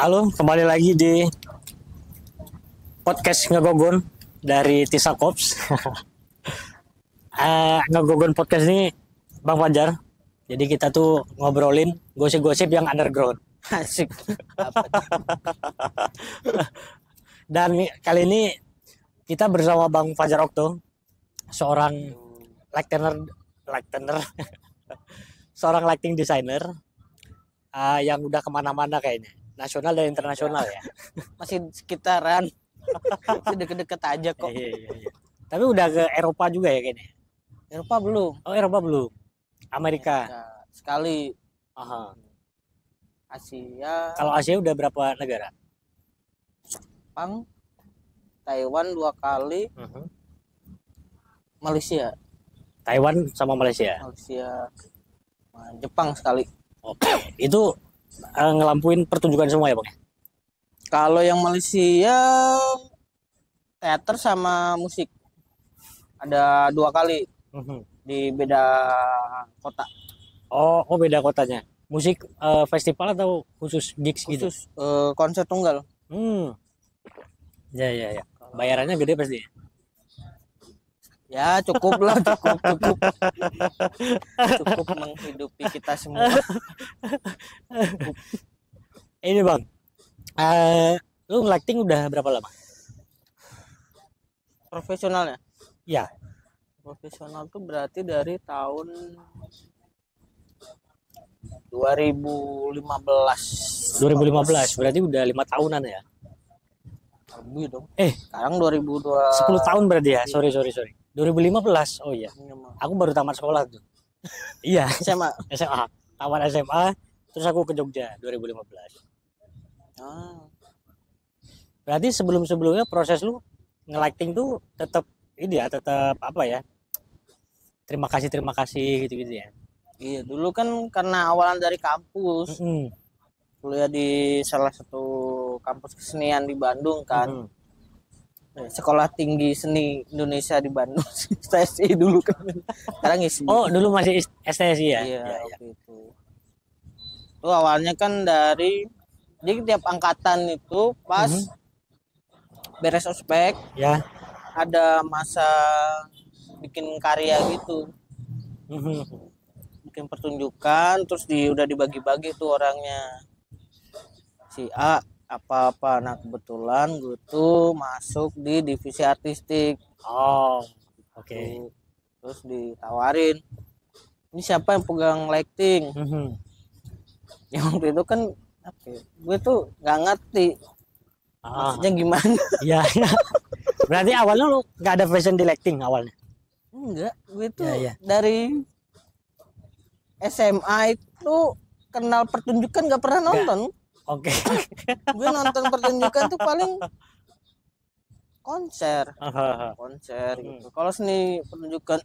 Halo, kembali lagi di podcast Ngegogon dari Tisa Kops. Ngegogon podcast ini Bang Fajar. Jadi kita tuh ngobrolin gosip-gosip yang underground. Asik. Dan kali ini kita bersama Bang Fajar Okto, seorang lighter, seorang lighting designer yang udah kemana-mana kayaknya, nasional dan internasional ya. Masih sekitaran. Masih deket-deket aja kok. Iya. Tapi udah ke Eropa juga ya kayaknya. Eropa belum. Oh, Eropa belum. Amerika. Ya, sekali. Aha. Asia, Kalau Asia udah berapa negara? Jepang, Taiwan 2 kali, Malaysia. Taiwan sama Malaysia. Nah, Jepang sekali. Oke. Itu ngelampuin pertunjukan semua ya, Bang? Kalau yang Malaysia teater sama musik. Ada 2 kali di beda kota. Oh, beda kotanya. Musik festival atau khusus gigs gitu? Khusus konser tunggal. Ya. Bayarannya gede pasti. Ya cukup lah, cukup menghidupi kita semua. Ini Bang, lu lighting udah berapa lama? Profesionalnya? Ya. Profesional tuh berarti dari tahun 2015. 2015, berarti udah 5 tahunan ya? Lebih dong. Sekarang 2002. 10 tahun berarti ya? Sorry. 2015, oh iya. Aku baru tamat sekolah tuh. Iya. SMA. Tamat SMA, terus aku ke Jogja 2015. Berarti sebelumnya proses lu nge-lighting tuh tetap ini ya, tetap apa ya? Terima kasih gitu-gitu ya. Iya, dulu kan karena awalan dari kampus. Kuliah di salah satu kampus kesenian di Bandung kan. Sekolah Tinggi Seni Indonesia di Bandung. STSI dulu kan. Sekarang isi. Oh, dulu masih STSI ya? Iya, waktu itu. Itu awalnya kan dari jadi tiap angkatan itu pas beres ospek ya, ada masa bikin karya gitu. Bikin pertunjukan terus udah dibagi-bagi tuh orangnya. Si A apa-apa. Nah, kebetulan gue tuh masuk di divisi artistik. Oke. Terus ditawarin, ini siapa yang pegang lighting? Yang waktu itu kan gue tuh nggak ngerti maksudnya gimana. Iya. Berarti awalnya lu nggak ada fashion di lighting awalnya? Enggak, gue tuh dari SMA itu kenal pertunjukan nggak pernah nonton. Oke. Gue nonton pertunjukan tuh paling konser gitu. Kalau seni pertunjukan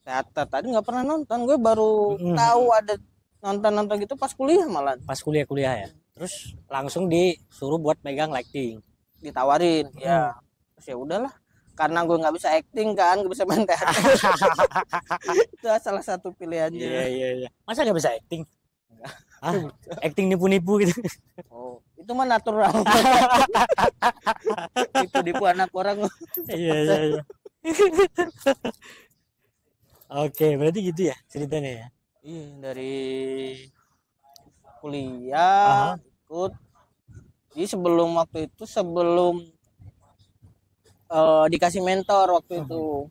teater tadi nggak pernah nonton. Gue baru tahu ada nonton gitu pas kuliah malah. Pas kuliah ya. Terus langsung disuruh buat megang lighting. Ditawarin, ya. Terus ya udahlah. Karena gue nggak bisa acting kan, gue bisa main teater. Itu salah satu pilihannya. Iya. Masa nggak bisa acting? Acting nipu-nipu gitu. Oh, itu mah natural. Itu nipu anak orang. Iya. Oke, berarti gitu ya ceritanya ya. Iya, dari kuliah ikut. Jadi sebelum dikasih mentor waktu itu,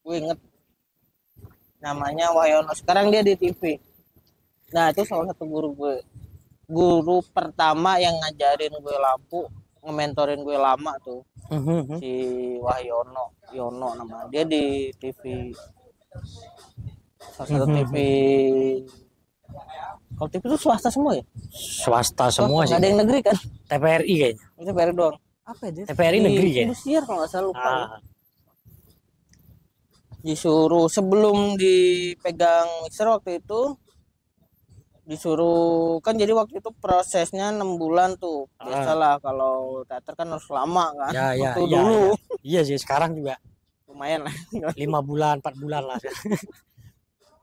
gue inget namanya Wahyono. Sekarang dia di TV. Nah, itu salah satu guru pertama yang ngajarin gue lampu, ngementorin gue lama tuh. Si Wahyono namanya. Dia di TV, salah satu TV. Kalau TV itu swasta semua ya? Swasta semua sih. Nggak ada yang negeri kan? TVRI kayaknya. TVRI doang. Apa ya? TVRI negeri kayaknya. Indosiar kalau nggak salah, lupa. Disuruh sebelum dipegang mixer waktu itu, disuruh kan, jadi waktu itu prosesnya 6 bulan tuh. Biasalah kalau teater kan harus lama kan. Waktu dulu. Iya sih, sekarang juga lumayan lah. 5 bulan, 4 bulan lah.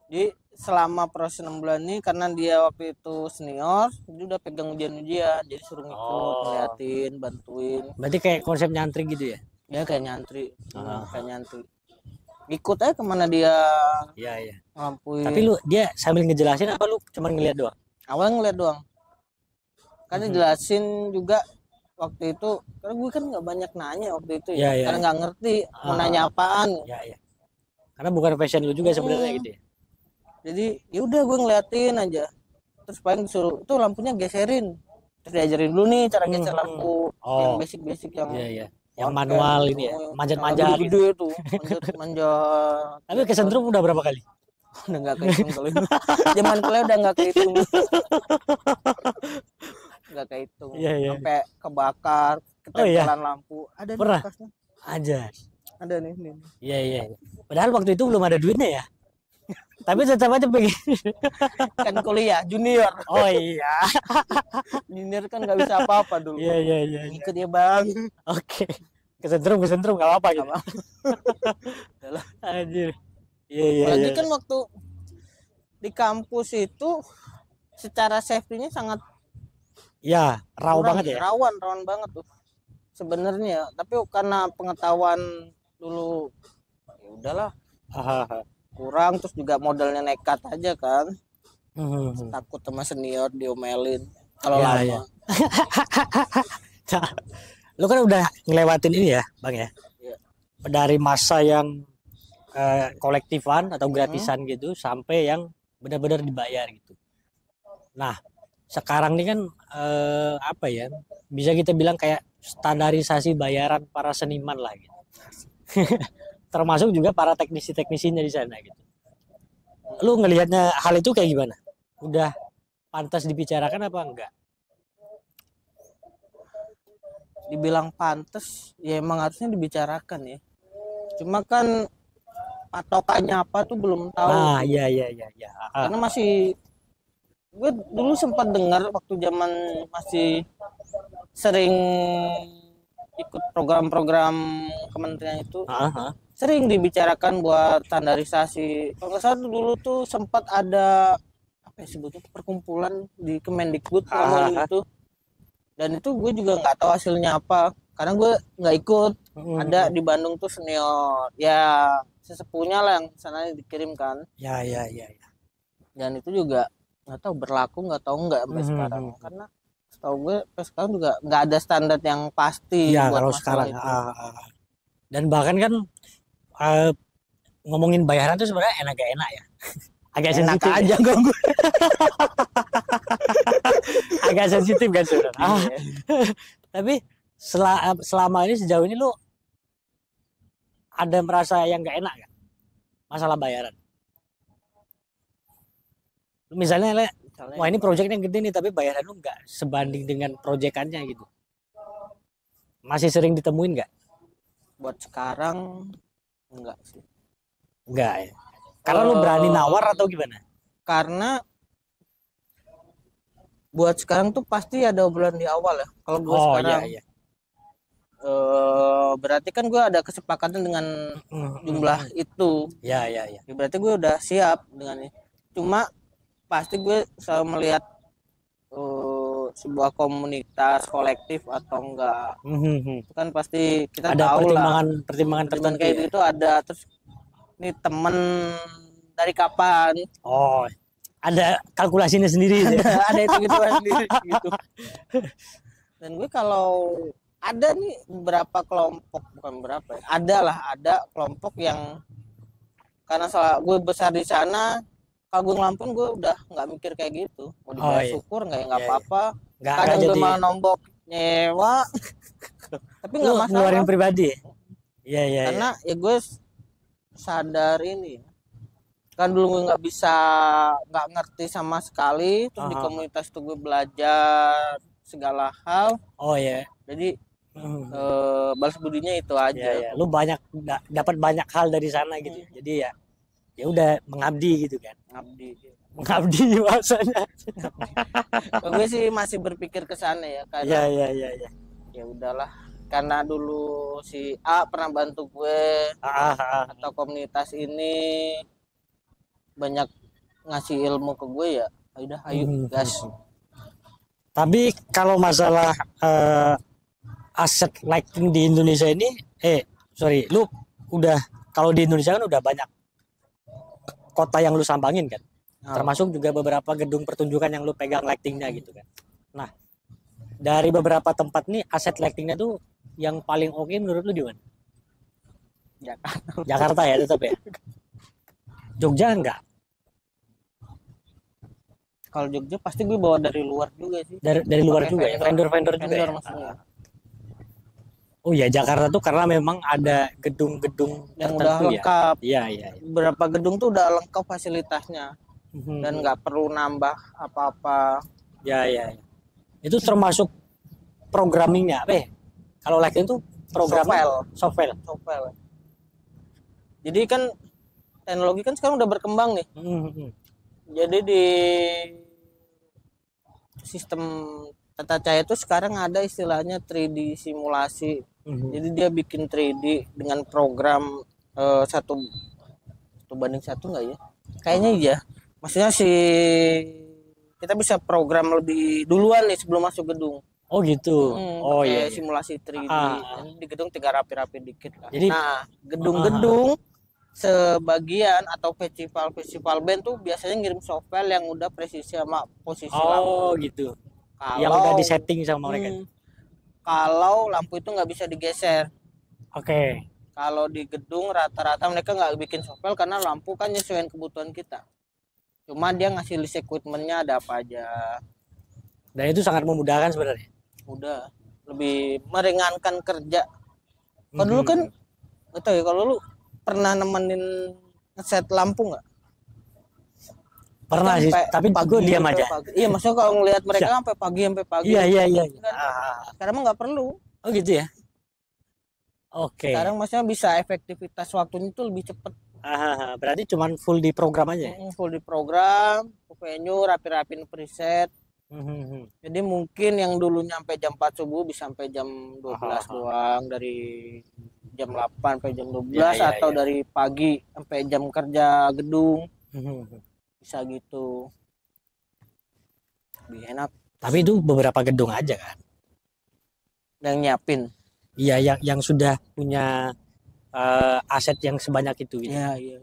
Jadi selama proses 6 bulan ini karena dia waktu itu senior, dia udah pegang ujian-ujian, jadi suruh ngikut, ngeliatin, bantuin. Berarti kayak konsep nyantri gitu ya? Ya kayak nyantri, kayak nyantri. Ikut aja kemana dia Iya, iya. ngelampuin. Tapi lu dia sambil ngejelasin apa lu cuma ngeliat doang? Awalnya ngeliat doang. Kan dijelasin juga waktu itu, karena gue kan nggak banyak nanya waktu itu ya, karena nggak ngerti mau nanya apaan. Iya, iya. Karena bukan passion lu juga sebenarnya gitu ya. Jadi ya udah gue ngeliatin aja. Terus paling disuruh tuh lampunya geserin. Terus diajarin dulu nih cara geser lampu yang basic-basic yang iya, iya. Yang manual ini ya, manjat-manjat gitu. Itu manjat. Tapi kesentrum udah berapa kali? Udah nggak kehitung kalau itu. Zaman kuliah udah nggak kehitung. Nggak kehitung. Iya, iya. Sampai kebakar, ketempelan lampu. Ada nih pernah bekasnya. aja. Ada nih. Iya, iya. Padahal waktu itu belum ada duitnya ya. Tapi tetap aja begini. Kan kuliah junior. Oh iya. Junior kan nggak bisa apa-apa dulu. Iya, iya, iya. Ikut ya bang. Oke. Kesentrum nggak apa-apa gitu. Anjir. Iya, iya. Lagi kan waktu di kampus itu secara safety-nya sangat ya rawan banget ya. Rawan banget tuh sebenarnya. Tapi karena pengetahuan dulu ya udahlah. Kurang, terus juga modalnya nekat aja kan. Takut sama senior diomelin kalau lama. Ya. Lu kan udah ngelewatin ini ya bang ya, dari masa yang kolektifan atau gratisan gitu sampai yang benar-benar dibayar gitu. Nah sekarang ini kan apa ya, bisa kita bilang kayak standarisasi bayaran para seniman lah gitu. Termasuk juga para teknisi-teknisinya di sana gitu. Lu ngelihatnya hal itu kayak gimana? Udah pantas dibicarakan apa enggak? Dibilang pantas ya emang harusnya dibicarakan ya. Cuma kan patokannya apa tuh belum tahu. Nah, iya. Karena masih gue dulu sempat dengar waktu zaman masih sering ikut program-program kementerian itu. Sering dibicarakan buat standarisasi. Kalau nggak salah dulu tuh sempat ada apa ya sebutnya perkumpulan di Kemendikbud ngomong itu. Dan itu gue juga nggak tahu hasilnya apa karena gue nggak ikut. Ada di Bandung tuh senior ya sesepuhnya lah yang sana dikirimkan. Ya. Dan itu juga nggak tahu berlaku nggak tahu nggak sampai sekarang karena setahu gue sampai sekarang juga nggak ada standar yang pasti ya, buat kalau sekarang dan bahkan kan ngomongin bayaran tuh sebenarnya enak ya. Agak sensitif aja gue. Agak sensitif kan saudara. Tapi selama ini sejauh ini lu ada merasa yang nggak enak gak? Masalah bayaran. Misalnya wah ini proyeknya gede nih tapi bayaran lu nggak sebanding dengan proyekannya gitu. Masih sering ditemuin nggak? Buat sekarang enggak sih. Enggak ya. Karena lu berani nawar atau gimana? Karena buat sekarang tuh pasti ada obrolan di awal ya. Kalau gue sekarang iya. Berarti kan gue ada kesepakatan dengan jumlah itu. Ya. Berarti gue udah siap dengan ini. Cuma pasti gue selalu melihat sebuah komunitas kolektif atau enggak. Itu kan pasti kita ada tahu pertimbangan tertentu kayak ya? gitu ada. Terus ini temen dari kapan? Oh, ada kalkulasinya sendiri ya? Ada itu sendiri gitu. Dan gue kalau ada nih beberapa kelompok, bukan berapa ya, ada kelompok yang karena gue besar di sana, kalau gue ngelampun gue udah nggak mikir kayak gitu, mau dibayar syukur nggak apa-apa. Kadang gue malah nombok nyewa tapi nggak masalah ngeluarin pribadi. Iya. Karena ya gue sadar ini kan dulu gue nggak ngerti sama sekali, terus di komunitas itu gue belajar segala hal. Jadi balas budinya itu aja. Lu banyak dapat banyak hal dari sana gitu. Jadi ya udah mengabdi gitu kan. Mengabdi maksudnya. Gue sih masih berpikir ke sana ya karena ya udahlah, karena dulu si A pernah bantu gue atau komunitas ini banyak ngasih ilmu ke gue ya udah ayo gas. Tapi kalau masalah aset lighting di Indonesia ini, lu udah, kalau di Indonesia kan udah banyak kota yang lu sambangin kan, termasuk juga beberapa gedung pertunjukan yang lu pegang lightingnya gitu kan. Nah, dari beberapa tempat nih aset lightingnya tuh yang paling oke menurut lu di mana? Jakarta ya tetap ya. Jogja enggak? Kalau Jogja pasti gue bawa dari luar juga sih. Dari luar juga ya, vendor juga ya. Maksudnya. Oh ya, Jakarta tuh karena memang ada gedung-gedung yang udah lengkap. Iya. Beberapa gedung tuh udah lengkap fasilitasnya dan nggak perlu nambah apa-apa. Ya. Itu termasuk programmingnya, kalau lighting tuh program software. Jadi kan teknologi kan sekarang udah berkembang nih. Jadi di sistem tata cahaya itu sekarang ada istilahnya 3D simulasi. Jadi dia bikin 3D dengan program 1:1 nggak ya? Kayaknya iya. Maksudnya kita bisa program lebih duluan nih sebelum masuk gedung. Oh gitu. Iya. Simulasi 3D. Di gedung tinggal rapi-rapi dikit lah. Jadi, gedung-gedung sebagian atau festival band tuh biasanya ngirim software yang udah presisi sama posisi lampu. Gitu. Yang udah disetting sama mereka. Kalau lampu itu nggak bisa digeser. Oke. Kalau di gedung rata-rata mereka nggak bikin software karena lampu kan nyesuaiin kebutuhan kita. Cuma dia ngasih list equipmentnya ada apa aja. Dan itu sangat memudahkan sebenarnya. Udah lebih meringankan kerja. Kalau dulu kan nggak tahu ya, kalau lu pernah nemenin ngeset lampu nggak? Pernah sih, tapi gue diam aja. Iya, maksudnya kalau ngelihat mereka sampai pagi. Iya. Sekarang mah nggak perlu. Oh gitu ya. Oke. Sekarang maksudnya bisa efektivitas waktunya itu lebih cepat. Berarti cuman full di program aja. Full di program, venue rapi-rapin preset. Jadi mungkin yang dulu nyampe jam 4 subuh bisa sampai jam 12 doang, dari jam 8 sampai jam 12 atau dari pagi sampai jam kerja gedung. Bisa gitu. Lebih enak. Tapi itu beberapa gedung aja kan yang nyiapin. Iya, yang sudah punya aset yang sebanyak itu gitu. Iya.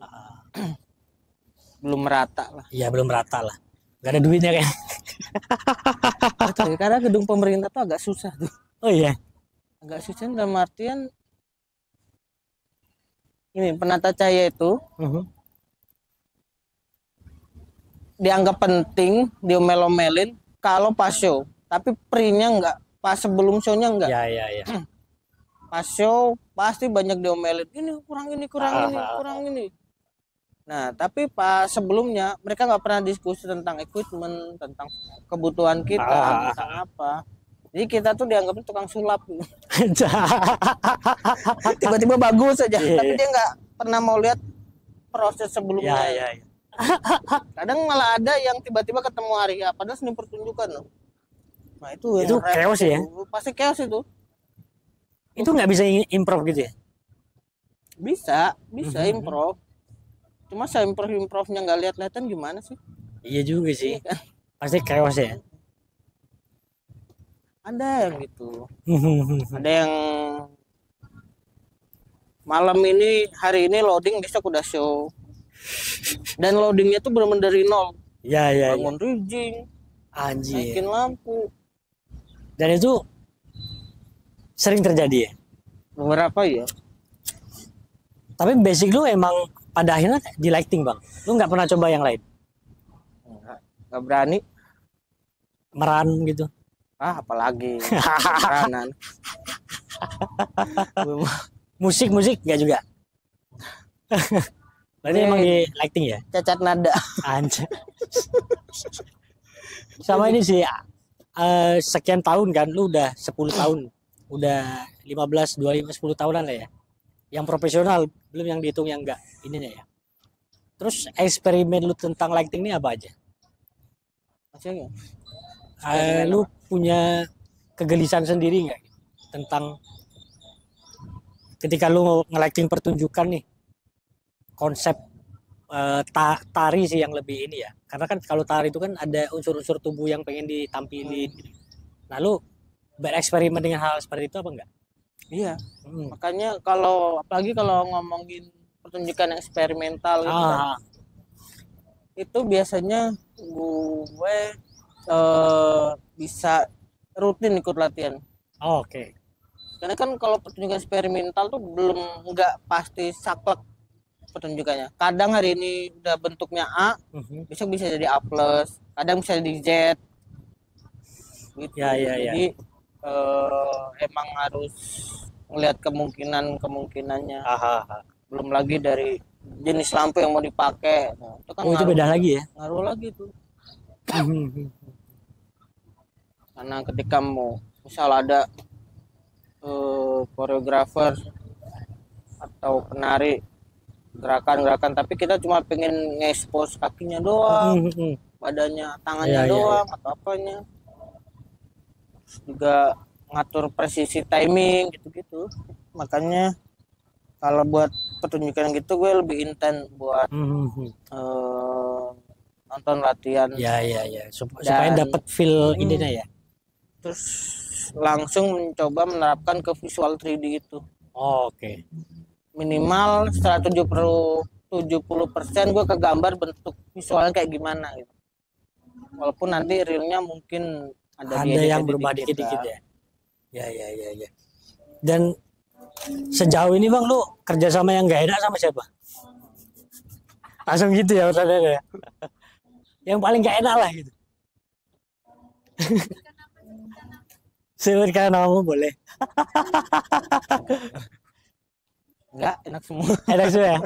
Belum merata lah. Iya, belum merata lah. Gak ada duitnya kan. Karena gedung pemerintah tuh agak susah tuh. Oh iya. Agak susah dalam artian ini penata cahaya itu dianggap penting, diomel-omelin kalau pas show, tapi pre-nya enggak, pas sebelum show-nya enggak. Iya. Pas show pasti banyak diomelin, ini kurang ini. Nah, tapi pas sebelumnya mereka nggak pernah diskusi tentang equipment, tentang kebutuhan kita, tentang apa. Jadi kita tuh dianggapnya tukang sulap. Tiba-tiba bagus aja, tapi dia nggak pernah mau lihat proses sebelumnya. Iya. Kadang malah ada yang tiba-tiba ketemu hari ya, padahal seni pertunjukan loh. Nah itu chaos ya. Pasti chaos itu. Itu nggak bisa improv gitu ya? Bisa improv. Cuma saya improvnya nggak lihat-lihatan gimana sih? Iya juga sih. Pasti chaos ya. Ada yang gitu. Ada yang malam ini, hari ini loading, besok udah show. Dan loadingnya tuh benar-benar dari nol. Iya. Bangun rigging, anjir, naikin lampu. Dan itu sering terjadi ya? Beberapa ya. Tapi basic lu emang pada akhirnya di lighting bang. Lu nggak pernah coba yang lain? Nggak berani. Meran gitu? Apalagi meranan. musik nggak juga? Berarti emang di lighting ya? Cacat nada. Anjir. Sama ini sih, sekian tahun kan, lu udah 10 tahun, udah 15, 25, 10 tahunan lah ya. Yang profesional, belum yang dihitung yang enggak ininya ya. Terus eksperimen lu tentang lighting ini apa aja? Maksudnya? Lu punya kegelisahan sendiri nggak tentang ketika lu nge-lighting pertunjukan nih, konsep tari sih yang lebih ini ya. Karena kan kalau tari itu kan ada unsur-unsur tubuh yang pengen ditampilin. Nah, lu bereksperimen dengan hal seperti itu apa enggak? Iya, Hmm. makanya kalau apalagi kalau ngomongin pertunjukan eksperimental gitu kan, Ah, itu biasanya gue bisa rutin ikut latihan. oke. Karena kan kalau pertunjukan eksperimental tuh belum nggak pasti saklek pertunjukannya. Kadang hari ini udah bentuknya A, Mhm. besok bisa jadi A plus, kadang bisa jadi Z gitu. Ya, ya, ya. Jadi emang harus melihat kemungkinannya. Aha. Belum lagi dari jenis lampu yang mau dipakai. Nah, itu kan Oh, itu ngaruh beda juga. lagi ya. Ngaruh lagi tuh. Mhm. Karena ketika mau misal ada koreografer atau penari gerakan-gerakan tapi kita cuma pengen nge-expose kakinya doang, Mhm. badannya, tangannya Ya, ya, ya. doang atau apanya. Terus juga ngatur presisi timing gitu-gitu. Makanya kalau buat pertunjukan gitu gue lebih intens buat Mhm. nonton latihan Ya, ya, ya. Supaya dan dapat feel ininya ya. terus langsung mencoba menerapkan ke visual 3D itu. Oke. Minimal setelah 70% gue kegambar bentuk visualnya kayak gimana gitu. Walaupun nanti realnya mungkin ada Ada yang diedit-edit berubah dikit dikit-dikit lah. ya. Ya, ya, ya, ya. Dan sejauh ini Bang lu kerja sama yang gak enak sama siapa? Langsung gitu ya pertanyaannya ya. Yang paling gak enak lah gitu. Sebutkan namamu boleh. Enggak, enak semua. Enak semua ya?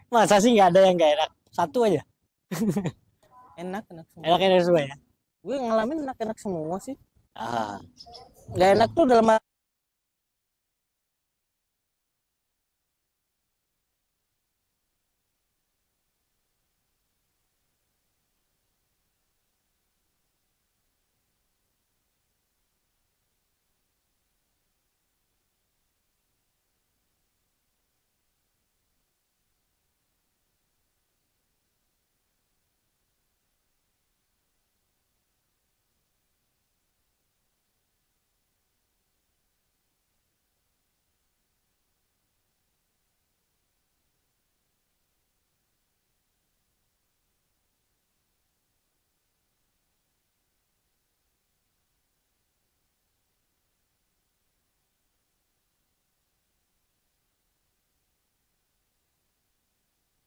Masa sih nggak ada yang gak enak? Satu aja. Enak semua. Enak-enak semua ya? Gue ngalamin enak-enak semua sih. Ah. Nggak enak tuh dalam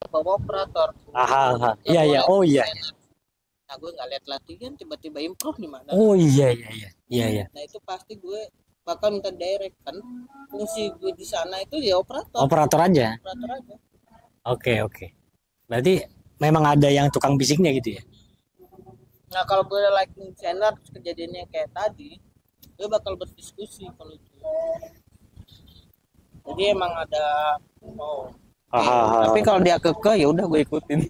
bawa operator. Aha. Nggak Iya, iya. boleh Oh iya. desainer. Nah, gue nggak lihat latihan tiba-tiba improve di mana. Oh iya, iya, iya. Iya, iya. Nah, itu pasti gue bakal minta direct kan. Fungsi gue di sana itu ya operator. Operator aja. Operator aja. Oke, oke. Berarti memang ada yang tukang bisiknya gitu ya? Nah, kalau gue lighting designer kejadiannya kayak tadi, gue bakal berdiskusi kalau itu. Jadi emang ada oh. Aha. Tapi kalau dia keke ya udah gue ikutin.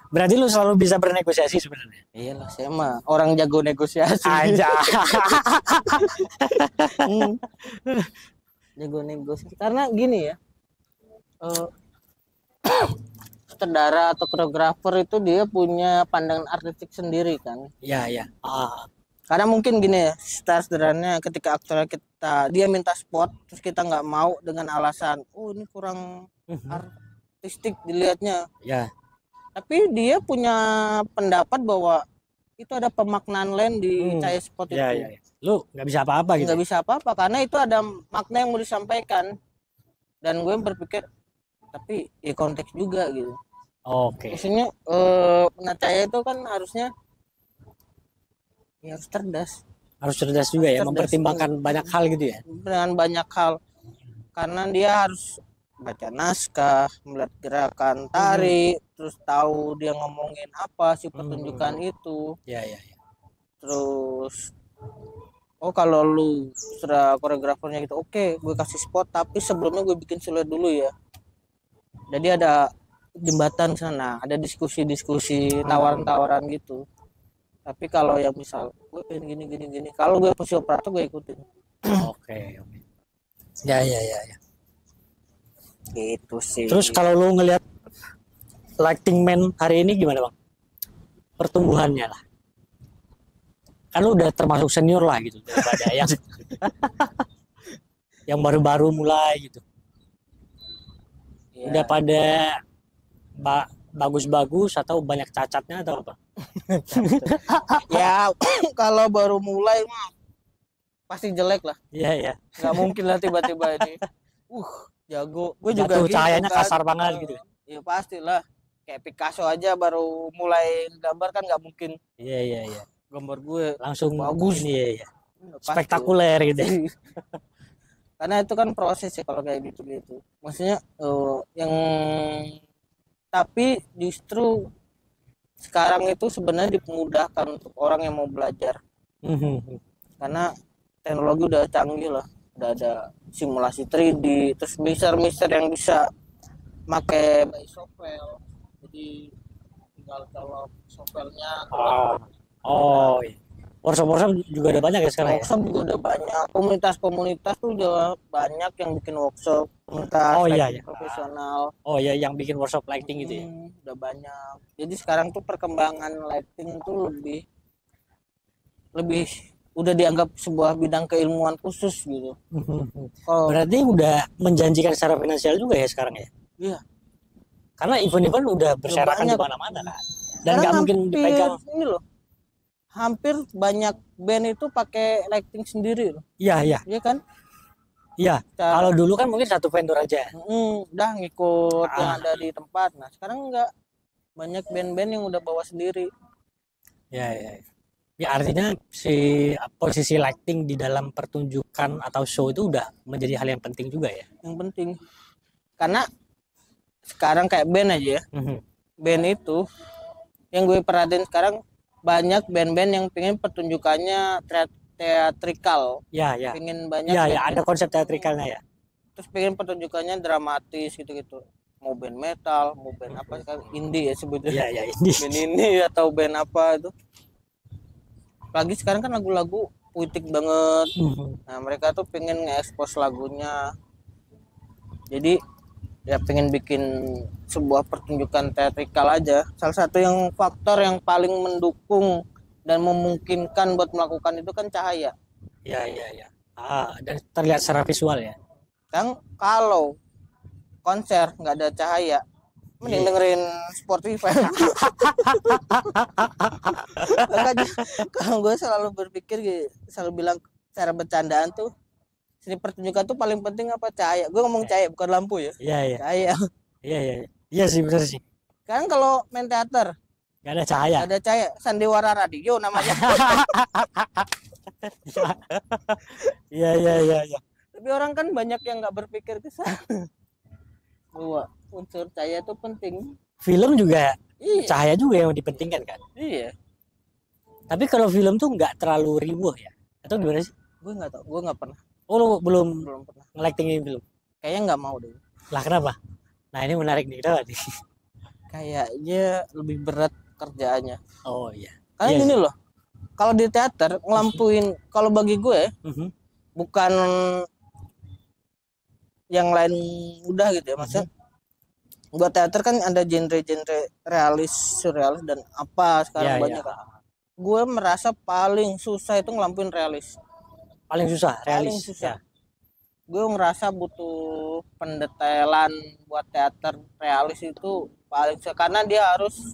Berarti lu selalu bisa bernegosiasi sebenarnya? Iyalah, saya mah orang jago negosiasi. Aja. Jago negosiasi. Karena gini ya, eh, sutradara atau koreografer itu dia punya pandangan artistik sendiri kan. Iya, iya. Ah. Karena mungkin gini ya, sederhananya ketika aktor kita dia minta spot terus kita nggak mau dengan alasan oh ini kurang artistik dilihatnya, Ya. tapi dia punya pendapat bahwa itu ada pemaknaan lain di cahaya spot Ya, itu. ya, ya. Lu nggak bisa apa-apa gitu. Nggak bisa apa-apa karena itu ada makna yang mau disampaikan dan gue berpikir tapi ya konteks juga gitu. Oke. Maksudnya cahaya itu kan harusnya ya harus cerdas. Harus cerdas juga ya, Cerdas. mempertimbangkan banyak hal gitu ya. Dengan banyak hal karena dia harus baca naskah, melihat gerakan tari, terus tahu dia ngomongin apa sih pertunjukan itu. Ya, ya, ya. Terus oh kalau lu sudah koreografernya gitu, oke, gue kasih spot tapi sebelumnya gue bikin siluet dulu ya. Jadi ada jembatan sana, ada diskusi-diskusi, tawaran-tawaran gitu. Tapi kalau yang misal gue pengen gini, kalau gue posisi operator gue ikutin. Oke, oke. Ya, ya, ya, ya. Gitu sih. Terus kalau lu ngelihat Lighting Man hari ini gimana bang? Pertumbuhannya lah. Kan lu udah termasuk senior lah gitu daripada yang baru-baru mulai gitu. Ya, Udah pada bagus-bagus atau banyak cacatnya atau apa? ya kalau baru mulai mah pasti jelek lah. Iya ya. Nggak mungkin lah tiba-tiba ini. Jago. Gue juga Jatuh gitu cahayanya kan. kasar banget gitu. Ya pastilah. Kayak Picasso aja baru mulai gambar kan nggak mungkin. Iya. Gambar gue Langsung bagus. ini ya. Pasti. Spektakuler gitu. Karena itu kan proses ya kalau kayak gitu-gitu. Maksudnya yang tapi justru sekarang itu sebenarnya dipermudahkan untuk orang yang mau belajar. Karena teknologi udah canggih lah. Udah ada simulasi 3D, terus mixer yang bisa pakai by software. Jadi tinggal kalau softwarenya Oh, iya. Workshop juga ada banyak ya sekarang ya? workshop juga udah banyak, komunitas tuh udah banyak yang bikin workshop, komunitas Iya. profesional. Oh ya, yang bikin workshop lighting gitu ya? Udah banyak. Jadi sekarang tuh perkembangan lighting tuh lebih udah dianggap sebuah bidang keilmuan khusus gitu. Berarti udah menjanjikan secara finansial juga ya sekarang ya? Iya. Karena event-event udah berserakan di mana-mana kan. Dan nggak mungkin dipegang. Ini loh. Hampir banyak band itu pakai lighting sendiri loh. Iya. Iya kan? Iya. Kalau dulu kan mungkin satu vendor aja. Udah ngikut yang ada di tempat. Nah, sekarang enggak. Banyak band-band yang udah bawa sendiri. Ya. Ya artinya posisi lighting di dalam pertunjukan atau show itu udah menjadi hal yang penting juga ya. Yang penting. Karena sekarang kayak band aja ya. Band itu yang gue perhatiin sekarang banyak band-band yang pengen pertunjukannya teatrikal. Ya. Pengen banyak. Ya, ada konsep teatrikalnya ya. Terus pengen pertunjukannya dramatis gitu-gitu. Mau band metal, mau band apa sekarang indie ya sebetulnya. Iya, indie. Band ini atau band apa itu. Lagi sekarang kan lagu-lagu puitik banget. Nah, mereka tuh pengen nge-expose lagunya. Jadi ya pengen bikin sebuah pertunjukan teatrikal aja. Salah satu yang faktor yang paling mendukung dan memungkinkan buat melakukan itu kan cahaya. Ya. Dan terlihat secara visual ya. Kan kalau konser nggak ada cahaya, mending dengerin Spotify. Makanya kalau gue selalu berpikir, selalu bilang cara bercandaan tuh, seni pertunjukan tuh paling penting apa cahaya. Gue ngomong cahaya bukan lampu ya. Iya. Cahaya. Iya sih benar sih. Kan kalau main teater nggak ada cahaya. Nggak ada cahaya, sandiwara radio namanya. Iya. Tapi orang kan banyak yang nggak berpikir ke sana. Bahwa unsur cahaya itu penting. Film juga cahaya juga yang dipentingkan kan. Iya. Tapi kalau film tuh nggak terlalu riuh ya? Atau gimana sih? Gue nggak tahu, gue nggak pernah. Oh lu belum pernah nge-lightingin film? Kayaknya nggak mau deh. Lah kenapa? Nah ini menarik nih, kenapa nih? Kayaknya lebih berat kerjaannya. Oh iya. Karena gini loh, kalau di teater ngelampuin, kalau bagi gue bukan yang lain udah gitu ya, maksudnya buat teater kan ada genre-genre realis, surrealis dan apa sekarang banyak kan. Gue merasa paling susah itu ngelampuin realis. Paling susah, realis. Paling susah. Gue ngerasa butuh pendetailan buat teater realis itu paling susah karena dia harus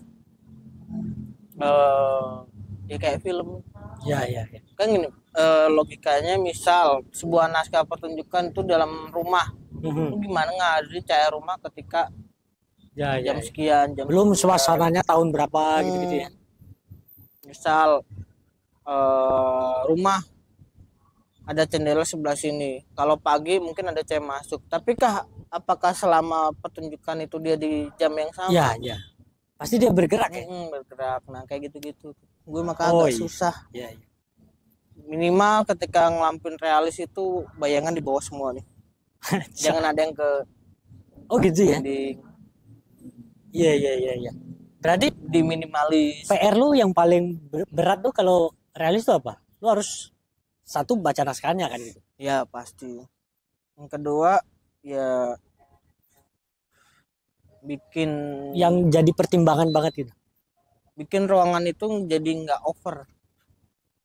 ya kayak film. Iya. Kan gini, logikanya misal sebuah naskah pertunjukan itu dalam rumah. Itu gimana ngadri cahaya rumah ketika jam sekian, jam belum suasananya tahun berapa gitu ya. Misal rumah ada jendela sebelah sini. Kalau pagi mungkin ada cahaya masuk. Tapi apakah selama pertunjukan itu dia di jam yang sama? Iya. Pasti dia bergerak ya. Bergerak. Nah kayak gitu-gitu. Gue maka agak susah. Iya. Minimal ketika ngelampuin realis itu bayangan di bawah semua nih. Jangan ada yang ke. Oh gitu ya. Iya. Berarti di minimalis. PR lu yang paling berat tuh kalau realis tuh apa? Lu harus satu baca naskahnya kan gitu. Ya pasti. Yang kedua ya bikin yang jadi pertimbangan banget gitu. bikin ruangan itu jadi nggak over.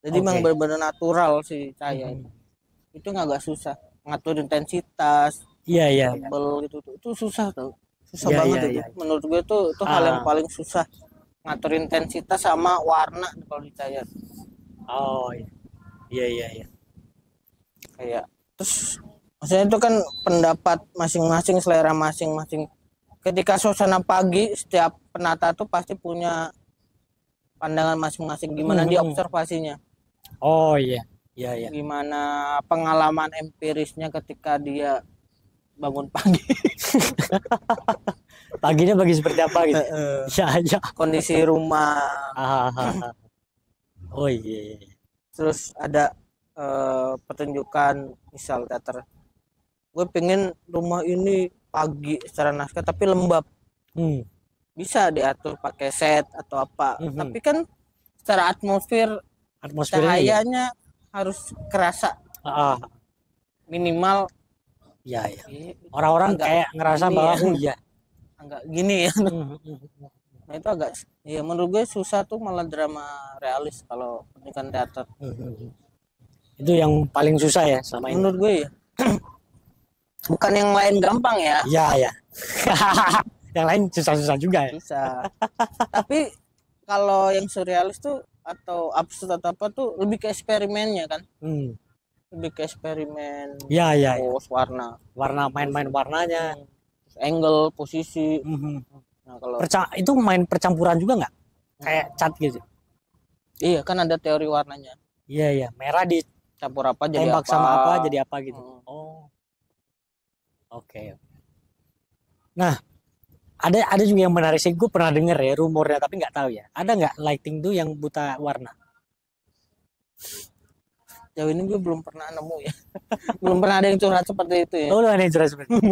Jadi Oke. memang benar-benar natural sih cahaya itu. Itu nggak susah ngatur intensitas, Iya iya. tebel gitu tuh. Itu susah tuh. Susah Iya banget iya itu. iya. Menurut gue itu hal yang paling susah. Ngatur intensitas sama warna kalau di cahaya. Oh iya. Iya iya iya. Kayak terus maksudnya itu kan pendapat masing-masing, selera masing-masing. Ketika suasana pagi, setiap penata tuh pasti punya pandangan masing-masing gimana dia observasinya. Oh iya. Iya iya. Gimana pengalaman empirisnya ketika dia bangun pagi. Paginya bagi seperti apa gitu. Iya iya. Kondisi rumah. Oh iya. Terus ada pertunjukan misal teater. Gue pengen rumah ini pagi secara naskah tapi lembab. Bisa diatur pakai set atau apa. Tapi kan secara Atmosfernya cahayanya harus kerasa minimal. Ya ya. Orang-orang kayak ngerasa bahwa ya. oh iya. Agak gini ya. Nah itu agak ya menurut gue susah tuh malah drama realis kalau pendidikan teater. Itu yang paling susah ya sama ini. Menurut gue ya. Bukan yang lain gampang ya. Iya ya. Yang lain susah-susah juga ya. Susah. Tapi kalau yang surrealis tuh atau absurd atau apa tuh lebih ke eksperimennya kan. Lebih ke eksperimen. Iya iya. Warna main-main warnanya. Angle, posisi. Nah, kalau itu main percampuran juga nggak? Kayak cat gitu. Iya kan ada teori warnanya. Iya iya. Merah dicampur apa jadi tembak apa. sama apa jadi apa gitu. Oh. Oke. Nah, ada juga yang menarik sih. Gue pernah denger ya rumornya tapi nggak tahu ya. Ada nggak lighting tuh yang buta warna? Jauh ini gue belum pernah nemu ya. Belum pernah ada yang curhat seperti itu ya. Oh, ada yang curhat seperti itu.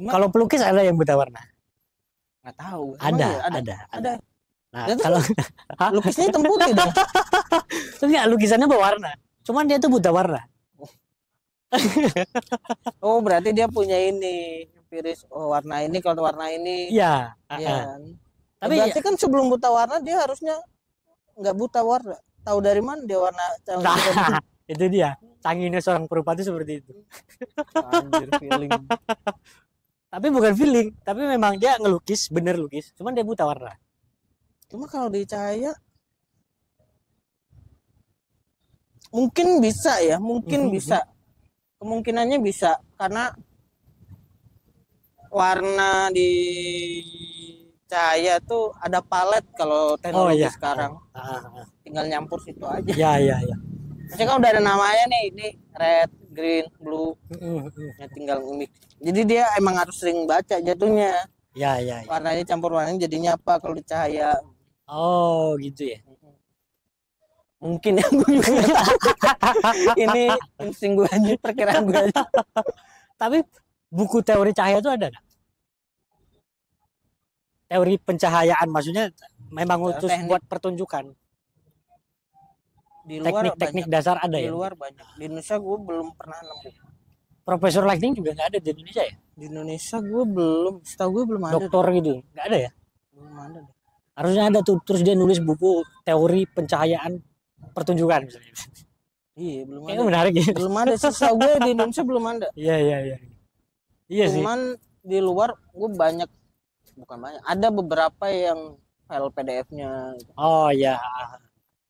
Kalau pelukis ada yang buta warna? Nggak tahu. Ada. Nah, kalau lukisnya hitam putih dong. Enggak, lukisannya berwarna. Cuman dia tuh buta warna. Oh, berarti dia punya ini empiris. Oh, warna ini kalau warna ini. Iya. Iya. Tapi berarti kan sebelum buta warna dia harusnya nggak buta warna. Tahu dari mana dia warna nah, itu dia. Canggihnya seorang perupa itu seperti itu. Anjir, feeling. Tapi bukan feeling, tapi memang dia ngelukis, bener lukis. Cuman dia buta warna. Cuma kalau di cahaya mungkin bisa ya, mungkin bisa. Kemungkinannya bisa karena warna di cahaya tuh ada palet kalau teknologi sekarang. Tinggal nyampur situ aja. Iya. Maksudnya kan udah ada namanya nih, ini red, green, blue. Ya tinggal mix. Jadi dia emang harus sering baca jatuhnya. Iya. Warnanya campur warnanya jadinya apa kalau di cahaya. Oh, gitu ya. Mungkin ya gue juga. Ini insting gue aja, perkiraan gue aja. Tapi buku teori cahaya itu ada nggak? Teori pencahayaan maksudnya memang khusus buat pertunjukan. Di luar teknik dasar ada ya? Di luar banyak. Di Indonesia gue belum pernah nemu. Profesor lighting juga nggak ada di Indonesia ya? Di Indonesia gue belum, setahu gue belum ada. Doktor gitu, nggak ada ya? Belum ada deh. Harusnya ada tuh, terus dia nulis buku teori pencahayaan pertunjukan misalnya. Iya, belum ada. Menarik ya. Belum ada sih, setahu gue di Indonesia belum ada. Iya. Iya sih. Cuman di luar gue bukan banyak. Ada beberapa yang file PDF-nya. Oh iya.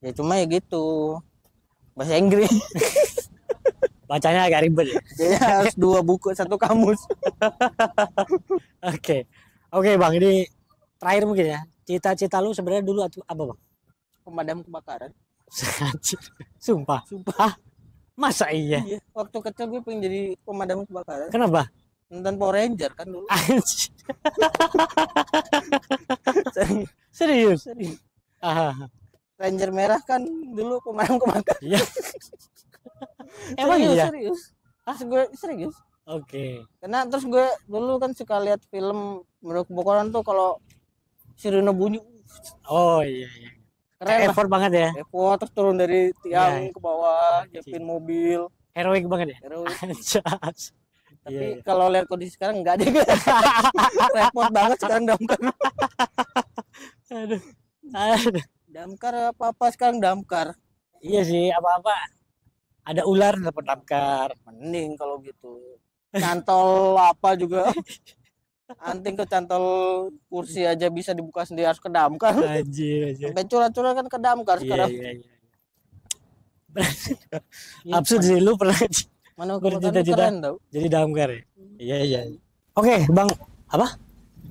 Ya cuma ya gitu. Bahasa Inggris. Bacanya agak ribet ya. Jadi harus 2 buku 1 kamus. Oke Bang, ini terakhir mungkin ya. Cita-cita lu sebenarnya dulu apa Bang? Pemadam kebakaran. Sumpah. Masa iya? Waktu kecil gue pengen jadi pemadam kebakaran. Kenapa? Nonton Power Ranger kan dulu. Serius? Ranger merah kan dulu pemadam kebakaran. Iya. Emang iya? Serius. Gue serius. Oke. Karena terus gue dulu kan suka lihat film pemadam kebakaran tuh kalau sirine bunyi. Oh iya. Keren effort banget ya. Effort terus turun dari tiang ke bawah, jepin mobil. Heroik banget ya. Heroik. Tapi kalau lihat kondisi sekarang enggak deh. Repot banget sekarang damkar. Aduh. Aduh. Damkar apa-apa sekarang damkar. Iya sih, apa-apa ada ular dapat damkar. Mending kalau gitu. Cantol apa juga. Anting ke cantol kursi aja bisa dibuka sendiri, harus ke damkar. Anjir. Sampai curah-curah kan ke damkar sekarang. Iya. Absurd sih, lu pernah Mana bercita-cita keren tau. jadi damkar ya? Iya. Oke, Bang, apa?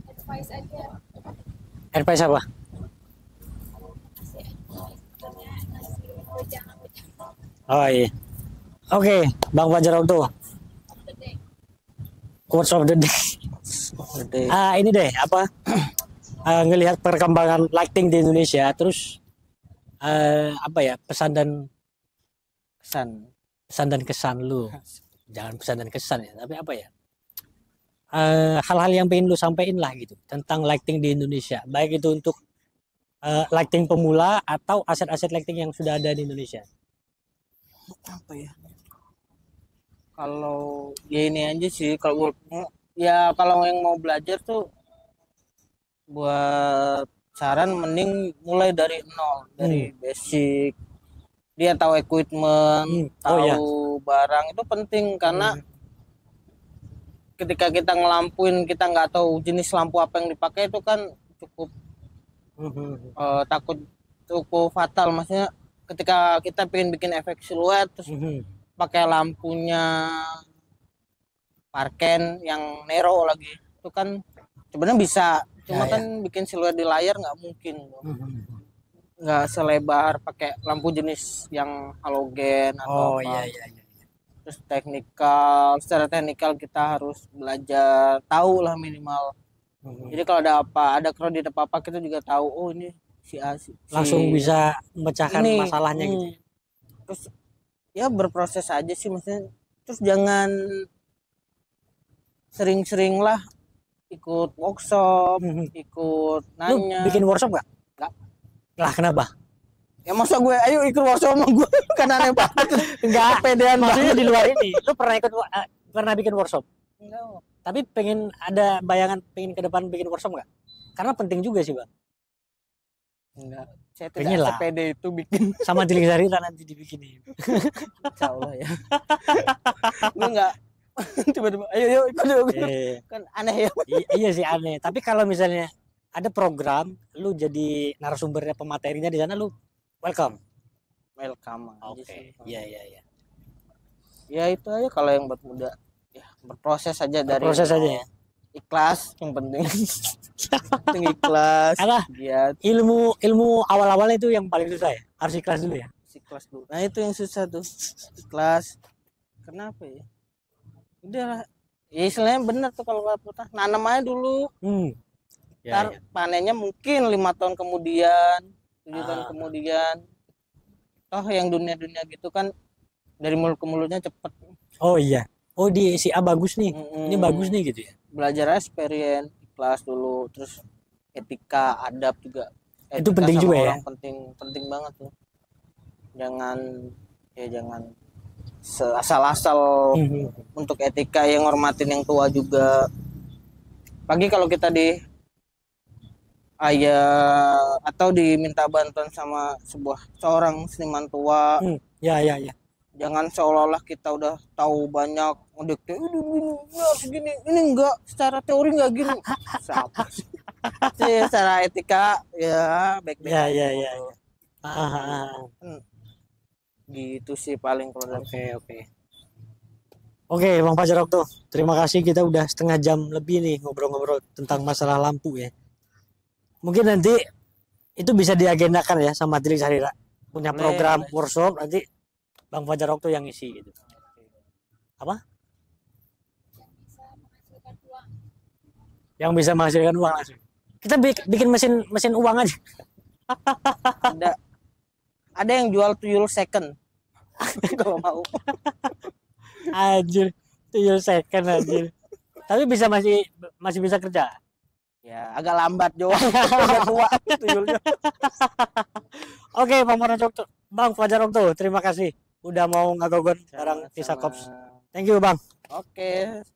Advice aja. RPS apa? Oh iya. Oke, Bang Fajar Okto. Quotes of the day. Ini deh apa? Ngelihat perkembangan lighting di Indonesia, terus apa ya pesan dan kesan lu. Jangan pesan dan kesan ya, tapi apa ya? Hal-hal yang pengen lu sampein lah gitu tentang lighting di Indonesia, baik itu untuk lighting pemula atau aset-aset lighting yang sudah ada di Indonesia. Apa ya? Kalau ya ini aja sih, kalau ya kalau yang mau belajar tuh buat saran mending mulai dari nol, dari basic. Dia tahu equipment, tahu barang itu penting karena ketika kita ngelampuin kita nggak tahu jenis lampu apa yang dipakai itu kan cukup takut cukup fatal. Maksudnya ketika kita pengen bikin efek siluet terus pakai lampunya parken yang nero lagi, itu kan sebenarnya bisa, cuma kan bikin siluet di layar nggak mungkin, nggak selebar pakai lampu jenis yang halogen atau apa. Terus secara teknikal kita harus belajar, tahu lah minimal. Jadi kalau ada kredit apa kita juga tahu, oh ini langsung bisa memecahkan masalahnya gitu. Terus ya berproses aja sih maksudnya. Terus jangan sering-sering lah ikut workshop, ikut nanya. Lu bikin workshop nggak? Nggak. Lah kenapa? Ya masa gue ayo ikut workshop sama gue kan aneh banget. Enggak, kepedean maksudnya banget. di luar ini. Lu pernah bikin workshop? Enggak. Tapi pengen ada bayangan pengen ke depan bikin workshop nggak? Karena penting juga sih, Bang. Enggak. Saya Pengen tidak lah. sepede itu bikin. Sama Tilik Sarita nanti dibikinin. Insyaallah ya. Gue enggak tiba-tiba ayo ikut yuk. Kan aneh ya. Iya sih aneh. Tapi kalau misalnya ada program lu jadi narasumbernya pematerinya di sana, lu welcome aja sih. Iya. Ya itu aja kalau yang buat muda. Ya berproses aja dari proses aja ya. Ikhlas yang penting. Penting ikhlas. Apa? Giat. Ilmu awal-awalnya itu yang paling susah ya. Harus ikhlas dulu ya. Ikhlas dulu. Nah itu yang susah tuh. Ikhlas. Kenapa ya? Udah. Ya istilahnya bener tuh kalau kata nanam aja dulu. Ntar panennya mungkin 5 tahun kemudian, 7 tahun kemudian. Toh yang dunia gitu kan dari mulut ke mulutnya cepet. Oh iya. Oh di si A bagus nih. Ini bagus nih gitu ya. Belajar experience, ikhlas dulu, terus etika, adab juga. Itu penting juga ya. Penting banget tuh. Jangan asal-asal untuk etika, yang hormatin yang tua juga. Pagi kalau kita di ayah atau diminta bantuan sama seorang seniman tua. Ya. Jangan seolah-olah kita udah tahu banyak, ngedikte ini harus gini, ini enggak, secara teori enggak gini. Siapa sih? Secara etika ya baik-baik. Ya. Gitu sih paling kalau. Oke, Bang Fajar Okto, terima kasih, kita udah setengah jam lebih nih ngobrol-ngobrol tentang masalah lampu ya. Mungkin nanti itu bisa diagendakan ya sama Tilik Sarita. Punya program workshop nanti Bang Fajar Okto yang isi gitu. Apa? Yang bisa menghasilkan uang langsung. Kita bikin mesin uang aja. Ada yang jual tuyul second. Kalau mau. Anjir, tuyul second anjir. Tapi masih bisa kerja. Ya, agak lambat doang. Udah tua tuyulnya. Oke, Bang Fajar Okto, terima kasih udah mau ngagogon bareng Visa Cops. Thank you, Bang. Oke.